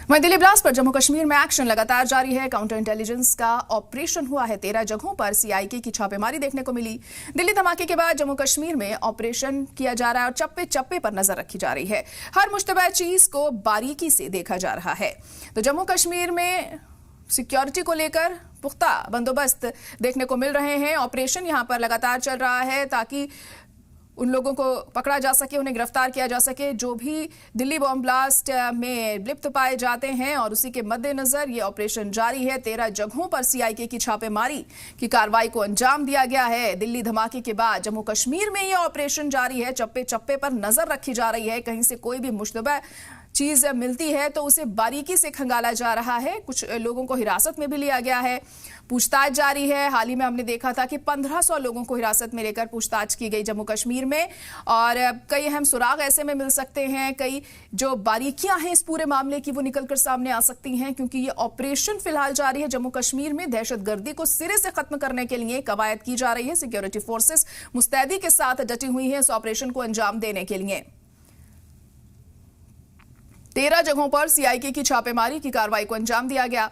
वहीं दिल्ली ब्लास्ट पर जम्मू कश्मीर में एक्शन लगातार जारी है। काउंटर इंटेलिजेंस का ऑपरेशन हुआ है। 13 जगहों पर सीआईके की छापेमारी देखने को मिली। दिल्ली धमाके के बाद जम्मू कश्मीर में ऑपरेशन किया जा रहा है और चप्पे चप्पे पर नजर रखी जा रही है। हर मुश्तबह चीज को बारीकी से देखा जा रहा है। तो जम्मू कश्मीर में सिक्योरिटी को लेकर पुख्ता बंदोबस्त देखने को मिल रहे हैं। ऑपरेशन यहां पर लगातार चल रहा है ताकि उन लोगों को पकड़ा जा सके, उन्हें गिरफ्तार किया जा सके जो भी दिल्ली बॉम्ब ब्लास्ट में लिप्त पाए जाते हैं। और उसी के मद्देनजर ये ऑपरेशन जारी है। 13 जगहों पर सीआईके की छापेमारी की कार्रवाई को अंजाम दिया गया है। दिल्ली धमाके के बाद जम्मू कश्मीर में ये ऑपरेशन जारी है। चप्पे चप्पे पर नजर रखी जा रही है। कहीं से कोई भी मुश्तबह चीज मिलती है तो उसे बारीकी से खंगाला जा रहा है। कुछ लोगों को हिरासत में भी लिया गया है। पूछताछ जारी है। हाल ही में हमने देखा था कि 1500 लोगों को हिरासत में लेकर पूछताछ की गई जम्मू कश्मीर में। और कई अहम सुराग ऐसे में मिल सकते हैं। कई जो बारीकियां हैं इस पूरे मामले की वो निकलकर सामने आ सकती हैं, क्योंकि ये ऑपरेशन फिलहाल जारी है जम्मू कश्मीर में। दहशतगर्दी को सिरे से खत्म करने के लिए कवायद की जा रही है। सिक्योरिटी फोर्सेस मुस्तैदी के साथ डटी हुई हैं इस ऑपरेशन को अंजाम देने के लिए। 13 जगहों पर सीआईके की छापेमारी की कार्रवाई को अंजाम दिया गया।